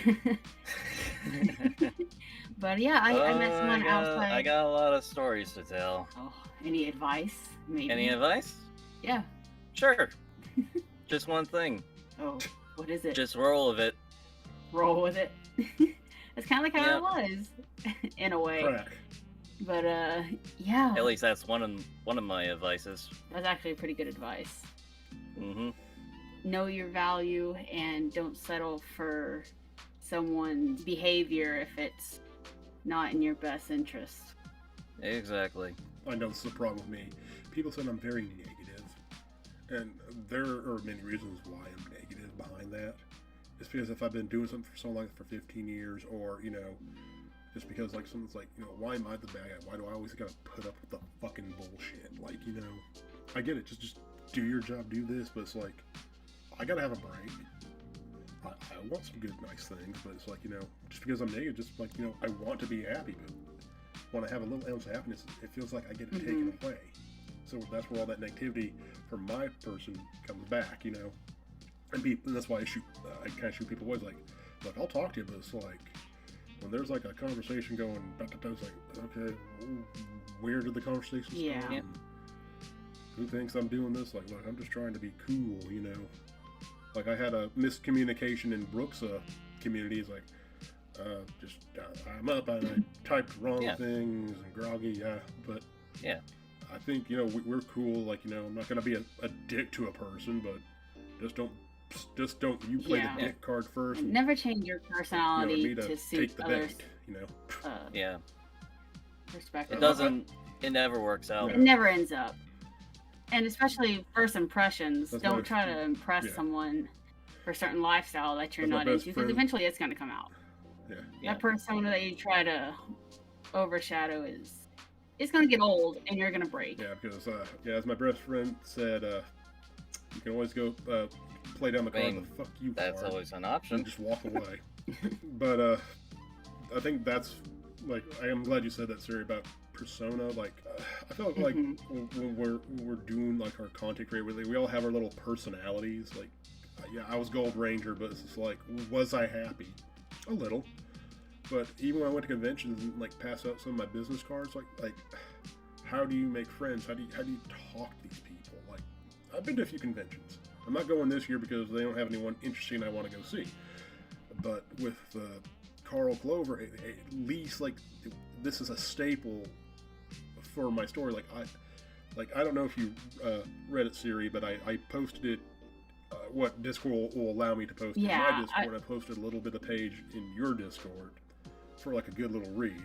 but yeah, I met someone outside. I got a lot of stories to tell. Oh, any advice? Maybe. Any advice? Yeah. Sure. Just one thing. Oh, what is it? Just roll with it. Roll with it. That's kind of like how I was, in a way. Crack. But yeah. At least that's one of my advices. That's actually pretty good advice. Mm-hmm. Know your value and don't settle for someone's behavior if it's not in your best interest. Exactly. I know this is a problem with me. People said I'm very negative, and there are many reasons why I'm negative behind that. It's because if I've been doing something for so long, for 15 years, or, you know, just because, like, someone's like, you know, why am I the bad guy? Why do I always gotta put up with the fucking bullshit? Like, you know, I get it, just do your job, do this, but it's like, I gotta have a break. I want some good, nice things, but it's like, just because I'm negative, just like, I want to be happy, but when I have a little ounce of happiness, it feels like I get it taken away. So that's where all that negativity from my person comes back, and that's why I kind of shoot people away. Like, look, I'll talk to you, but it's like, when there's like a conversation going, it's like, okay, where did the conversation start? Yeah. Who thinks I'm doing this? Like, look, I'm just trying to be cool, Like, I had a miscommunication in Brook's community. It's like, I'm up and I typed wrong things and groggy, but I think, we're cool. Like, I'm not going to be a dick to a person, but just don't you play the dick card first. And never change your personality to suit others. Perspective. It never works out. It never ends up. And especially first impressions. Don't try to impress someone for a certain lifestyle that you're not into, because eventually it's going to come out. That persona that you try to overshadow it's going to get old and you're going to break. Yeah, because as my best friend said, you can always go play down the card the fuck you That's card, always an option. and just walk away. But I think that's, like, I am glad you said that, Siri, about persona. Like, I felt like when we're doing like our content creator, we all have our little personalities. Like, I was Gold Ranger, but it's just like, was I happy? A little. But even when I went to conventions and like pass out some of my business cards, like how do you make friends? How do you talk to these people? Like, I've been to a few conventions. I'm not going this year because they don't have anyone interesting I want to go see. But with Carl Clover, at least like this is a staple for my story. Like I don't know if you read it, Siri, but I posted it. What Discord will allow me to post in my Discord. I posted a little bit of page in your Discord for like a good little read.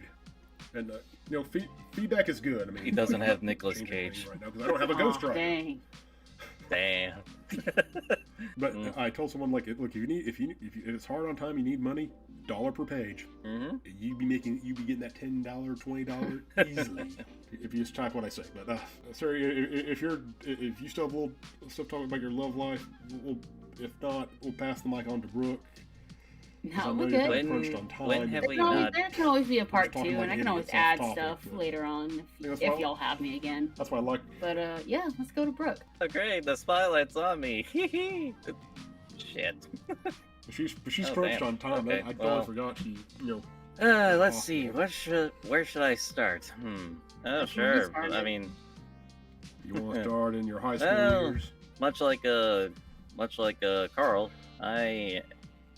And feedback is good. I mean, He doesn't have Nicolas Cage. right now because I don't have a Ghost Rider. Dang. Damn. But I told someone, like, look, if it's hard on time, you need money, $1 per page. You'd be getting that $10, $20 easily if you just type what I say. But sorry, if you still have a little stuff talking about your love life, if not, we'll pass the mic on to Brook. No, we're good. When have we not? There can always be a part 2, talking and like I can always idiots add off topic, stuff but- later on Yeah, if y'all have me again. That's why I like. But yeah, let's go to Brook. Oh, great, the spotlight's on me. Shit. But she's Oh, crunched damn. on time. Okay, I totally well. forgot she, Let's see. Where should I start? Oh, That's where we sure. started. I mean, you want to start in your high school Well, years. much like Carl, I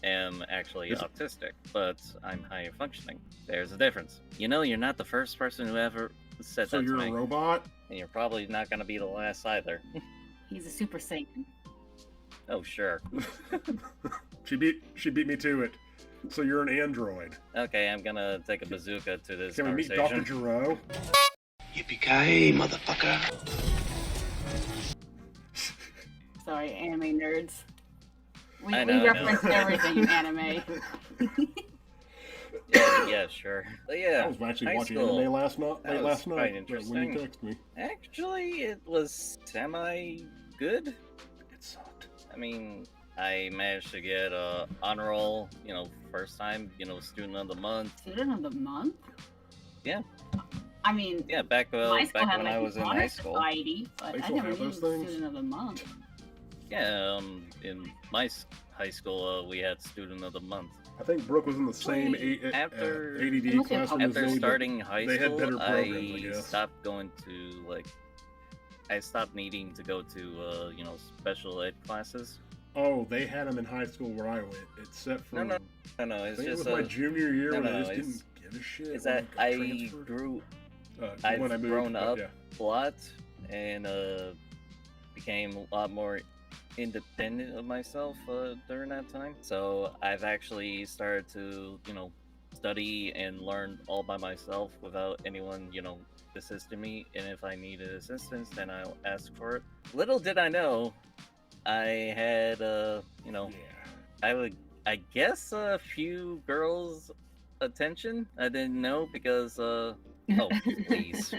am actually autistic, but I'm higher functioning. There's a difference. You're not the first person who ever said So that you're to a me, robot? and you're probably not going to be the last either. He's a Super Saiyan. Oh, sure. She beat me to it. So you're an android. Okay, I'm gonna take a bazooka to this Can we meet conversation. Dr. Giro? Yippee-ki-yay, motherfucker. Sorry, anime nerds. We I know. reference everything in anime. Yeah, sure. But yeah, I was actually high watching school. anime last night. That was Last quite night when interesting. you texted me. Actually, it was semi-good. It sucked. I mean, I managed to get a honor roll, first time, student of the month. Student of the month? Yeah. I mean, Yeah, back my school had when I was in honor high school. society, but They I still never have knew those things? student of the month. Yeah, in my high school, we had student of the month. I think Brooke was in the same Wait, after- ADD Must be classroom as After me, but starting high they had school, better programs, I I guess. stopped going to I stopped needing to go to special ed classes. Oh, they had them in high school where I went, except for No, I it's think just it was my junior year no, when no, I just it's- didn't give a shit. is when that got I transferred. grew When I've I moved, grown but up yeah. a lot and became a lot more independent of myself during that time. So I've actually started to, study and learn all by myself without anyone, assisting me. And if I needed assistance, then I'll ask for it. Little did I know, I had, Yeah. I guess a few girls' attention. I didn't know because, oh, please.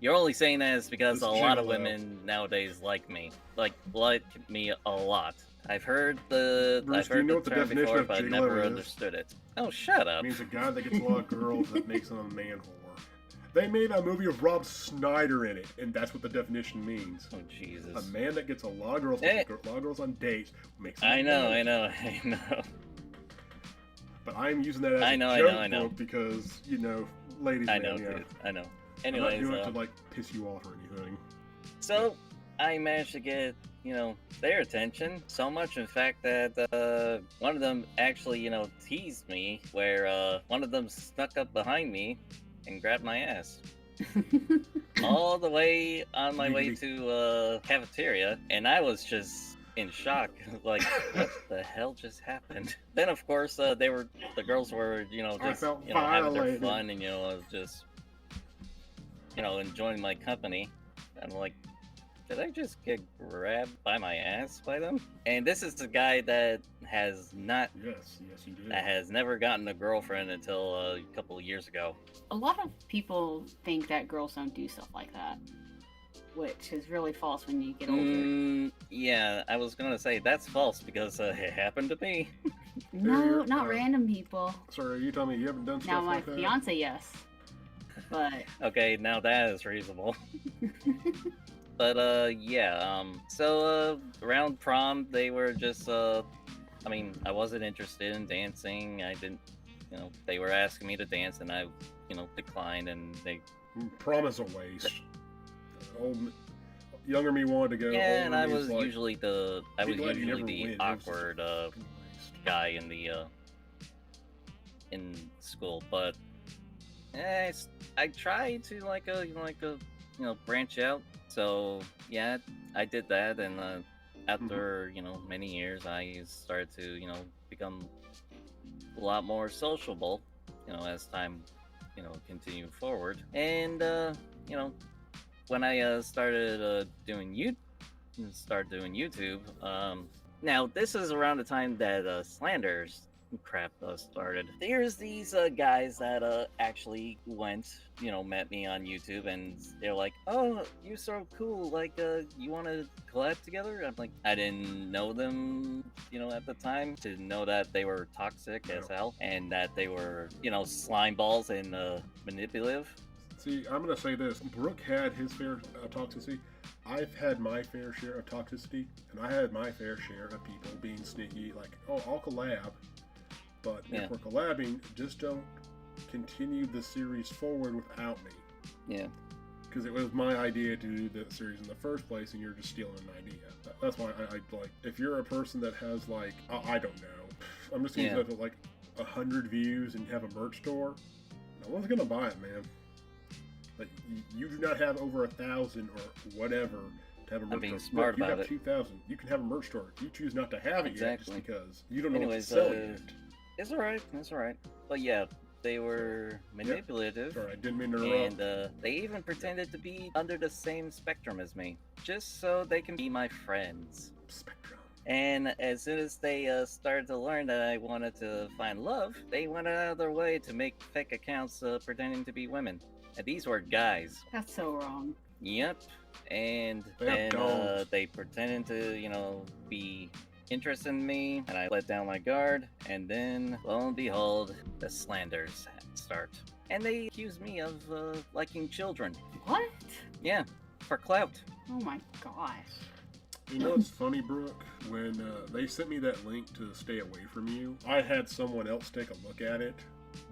You're only saying that is because Just a lot of chill out. women nowadays like me. Like me a lot. I've heard Bruce, do you know what the term definition before, of but gigolo never is? understood it. Oh, shut up. It means a guy that gets a lot of girls that makes them a man whore. They made a movie with Rob Schneider in it, and that's what the definition means. Oh, Jesus. A man that gets a lot of girls, takes a lot of girls on dates, makes them I a know. man. But I'm using that as I a know, joke because, you know, ladies I man, know, yeah. dude. I know. I'm Anyways, not doing it to, like, piss you off or anything. so I managed to get, their attention so much, in fact, that one of them actually, teased me, where one of them snuck up behind me and grabbed my ass. All the way on my way to cafeteria, and I was just in shock, like, what the hell just happened? Then, of course, the girls were, just, having their fun and, just, enjoying my company. I'm like, did I just get grabbed by my ass by them? And this is the guy that has not, Yes, you did. that has never gotten a girlfriend until a couple of years ago. A lot of people think that girls don't do stuff like that, which is really false when you get older. Yeah, I was gonna say that's false because it happened to me. No, not random people. Sorry, you telling me you haven't done stuff Now my like that? fiance, yes, but Okay, now that is reasonable. But yeah, so around prom they were just I wasn't interested in dancing. I didn't, they were asking me to dance and I, declined, and they Prom is a waste. Younger me wanted to go. yeah, and I older me was like, usually the awkward guy in the in school, but I tried to branch out. So yeah, I did that, and after many years, I started to become a lot more sociable, as time continued forward, and when I started doing YouTube. Now this is around the time that slanders crap started. There's these guys that actually went, met me on YouTube, and they're like, "Oh, you're so cool! Like, you want to collab together?" I'm like, I didn't know them, at the time, to know that they were toxic as hell, and that they were, slime balls and manipulative. See, I'm gonna say this: Brooke had his fair toxicity. I've had my fair share of toxicity, and I had my fair share of people being sneaky, like, "Oh, I'll collab." But if we're collabing, just don't continue the series forward without me. Yeah. Because it was my idea to do the series in the first place, and you're just stealing an idea. That's why I like, if you're a person that has, like, I don't know, I'm just going to use like 100 views and you have a merch store, no one's going to buy it, man. Like, you do not have over 1,000 or whatever to have a merch store. Being smart about it. You have 2,000. You can have a merch store. You choose not to have it yet just because you don't know Anyways, what to sell yet. It's alright. But yeah, they were manipulative. Sorry, I didn't mean to interrupt. And they even pretended to be under the same spectrum as me, just so they can be my friends. Spectrum. And as soon as they started to learn that I wanted to find love, they went out of their way to make fake accounts pretending to be women. And these were guys. that's so wrong. Yep. And They have then dogs. they pretended to, be interested in me, and I let down my guard, and then, lo and behold, the slanders start. And they accuse me of liking children. What? Yeah, for clout. Oh my gosh. You know what's funny, Brooke? When they sent me that link to stay away from you, I had someone else take a look at it,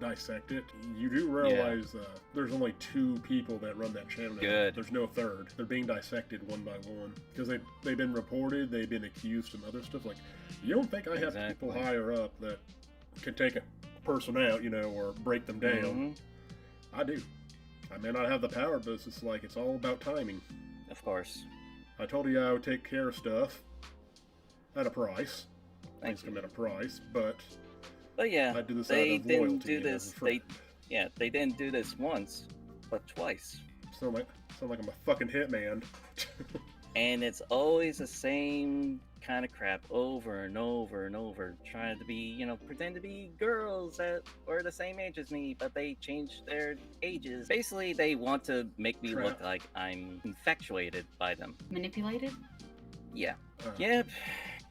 dissect it. You do realize there's only 2 people that run that channel. Good. There's no third. They're being dissected one by one because they've been reported, they've been accused and other stuff. Like, you don't think I have people higher up that can take a person out, or break them down? Mm-hmm. I do. I may not have the power, but it's just like, it's all about timing. Of course. I told you I would take care of stuff at a price. Thank Things come at a price, but yeah, I did this they out of didn't loyalty do as this. a friend. They didn't do this once, but twice. Sound like I'm a fucking hitman. And it's always the same kind of crap over and over and over, trying to be, pretend to be girls that were the same age as me, but they changed their ages. Basically, they want to make me look like I'm infatuated by them. Manipulated? Yeah. Yep.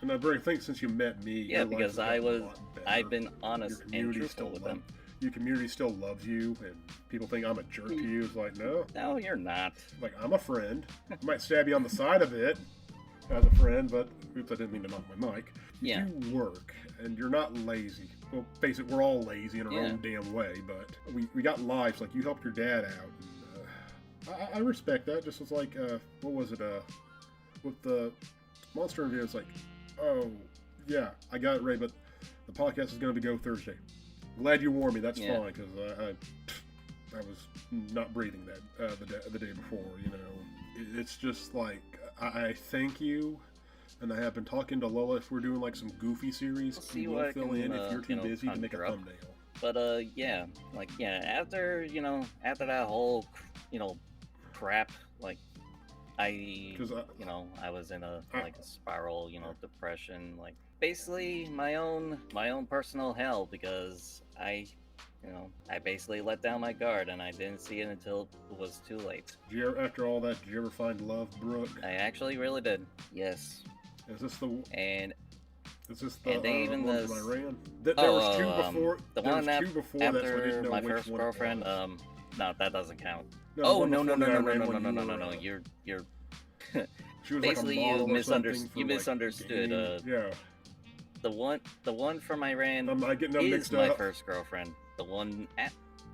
And I think since you met me, Yeah, your life because has gotten a lot better. I've been honest and truthful with them. Your community still loves you, and people think I'm a jerk to you. It's like, no, No, you're not. like I'm a friend. I might stab you on the side of it as a friend, but oops, I didn't mean to knock my mic. Yeah. You work, and you're not lazy. Well, face it, we're all lazy in our Yeah. own damn way, but we got lives. Like, you helped your dad out. And, I respect that. Just as like, what was it? With the monster review, it's like, oh, yeah, I got it right, but the podcast is going to go Thursday. Glad you warned me. That's Yeah. fine, because I was not breathing that the day before. You know, it's just like I thank you, and I have been talking to Lola if we're doing like some goofy series. I'll see We'll what I fill can, in if you're too busy to make a conjure up. thumbnail. But yeah, like after after that whole crap, like I 'Cause I was in a spiral, depression, like basically my own personal hell, because I basically let down my guard and I didn't see it until it was too late. after all that, did you ever find love, Brooke? I actually really did. Yes. Is this the And and they even one the- from Iran? There was two before. the there one was two before that, so I didn't after know my which first one it girlfriend, was. no, that doesn't count. No, Oh the one no before no the no no Iran no one, no no you no were, no you're She was basically like a model you or something for, you like, misunderstood. gaming. Yeah, The one from Iran I'm getting them is mixed my up. first girlfriend. The one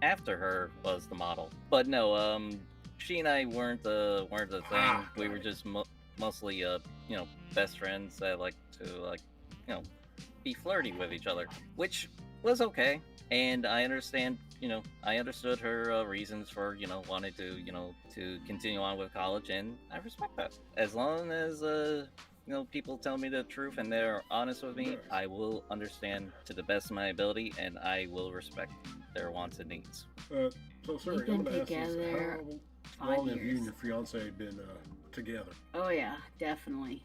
after her was the model. But no, she and I weren't the thing. Ah, We got were it. just mostly best friends that like to be flirty with each other, which was okay. And I understand, I understood her reasons for wanting to continue on with college, and I respect that. As long as people tell me the truth and they're honest with me, Yes. I will understand to the best of my ability, and I will respect their wants and needs. So, sorry, We've I'm been going to ask this. together How 5 long have you and years. your fiance been together? Oh yeah, definitely.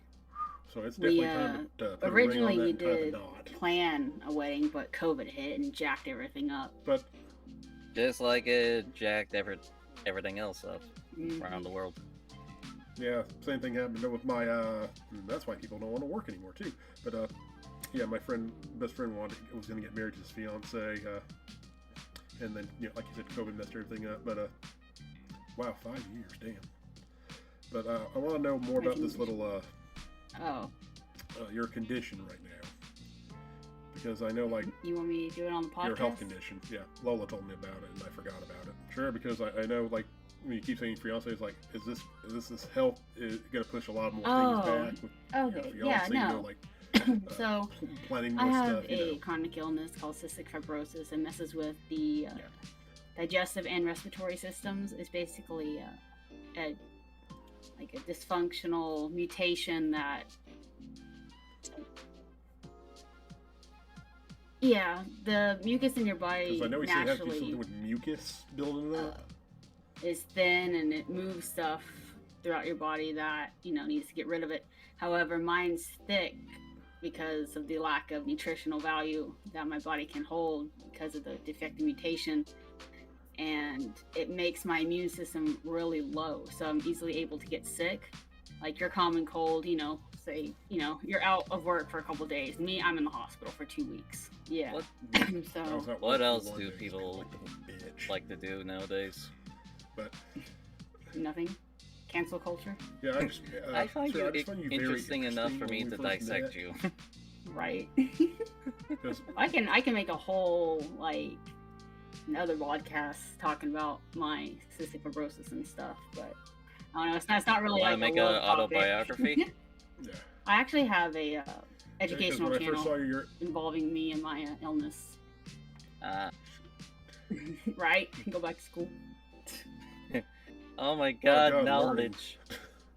So it's We, definitely time to put Originally, a ring we on that and tie the did knot. plan a wedding, but COVID hit and jacked everything up. But Just like it jacked everything else up Mhm. around the world. yeah, same thing happened with my. That's why people don't want to work anymore too. But yeah, my best friend was going to get married to his fiance, and then like you said, COVID messed everything up. But wow, 5 years, damn. But I want to know more about this little Oh, your condition right now, because I know like you want me to do it on the podcast? your health condition. Yeah, Lola told me about it, and I forgot about it. Sure, because I know like when you keep saying fiance, it's like, is this health is going to push a lot more things back? With, Okay, your yeah, fiance, no. like So, planning I with have stuff. a chronic illness called cystic fibrosis. It messes with the digestive and respiratory systems. It's basically a dysfunctional mutation that the mucus in your body Because I know we say you have to do naturally something with mucus building up. is thin and it moves stuff throughout your body that needs to get rid of it. However, mine's thick because of the lack of nutritional value that my body can hold because of the defective mutation, and it makes my immune system really low, so I'm easily able to get sick. Like your common cold, say you're out of work for a couple days. Me, I'm in the hospital for 2 weeks. Yeah. What I was So at work what for else 1 do day, people like a bitch. like to do nowadays? But nothing. Cancel culture, yeah, I just I find sir, you I just find you very interesting enough for when me we to first dissect met, you. right? 'cause I can make a whole another podcast talking about my cystic fibrosis and stuff, but I don't know. It's not really Want like to make a an love topic. autobiography? yeah. I actually have a Yeah, 'cause educational when I first saw channel you, involving me and my illness. Right? Go back to school. Oh my God, God, knowledge.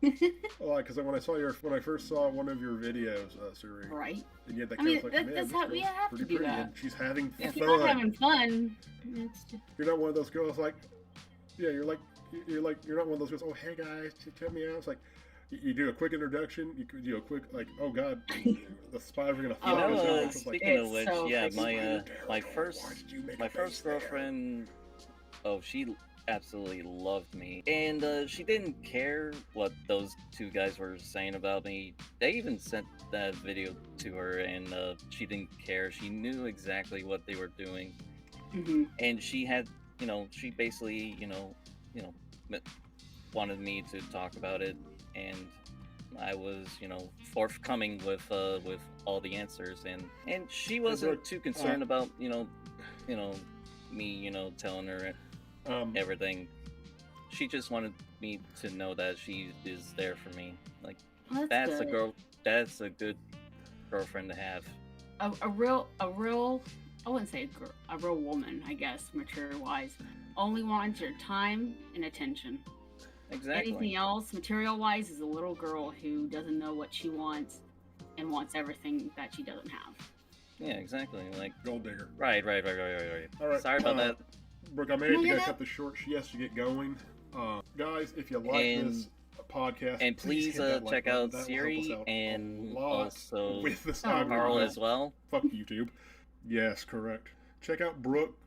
because when I first saw one of your videos, Suri, Right? and you had that I kind mean, of like, that- man, that's this how we girl's have to pretty do pretty, that. and she's having Yeah. If you're not fun. having fun, it's just, You're not one of those girls like, yeah, you're not one of those girls. Oh, hey guys, check me out. It's like you do a quick introduction. You could do a quick oh god, the spies are gonna Oh, fly us out. yeah. It's like, Speaking of It's which, so yeah, freaking my Why did you make my a face first there? girlfriend. Oh, absolutely loved me, and she didn't care what those two guys were saying about me. They even sent that video to her, and she didn't care. She knew exactly what they were doing, and she had, she basically, wanted me to talk about it, and I was, forthcoming with all the answers, and she wasn't too concerned about, me, telling her everything. She just wanted me to know that she is there for me. Like, that's a girl. That's a good girlfriend to have. A real. I wouldn't say a real woman, I guess, mature wise, only wants your time and attention. Exactly. Anything else, material wise, is a little girl who doesn't know what she wants and wants everything that she doesn't have. Yeah, exactly. Like gold digger. Right. All right. Sorry about that. Brooke, I may have to cut this short. She has to get going. Guys, if you like this podcast, and please check out Siri and also with this Carl as well. Fuck YouTube. Yes, correct. Check out Brooke.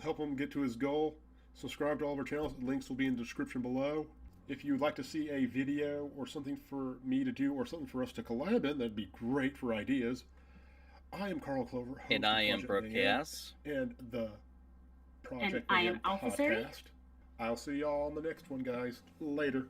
Help him get to his goal. Subscribe to all of our channels. Links will be in the description below. If you'd like to see a video or something for me to do or something for us to collab in, that'd be great for ideas. I am Carl Clover. And I am BrookChaos. And the Project and I am AlphaSuri. I'll see y'all on the next one, guys. Later.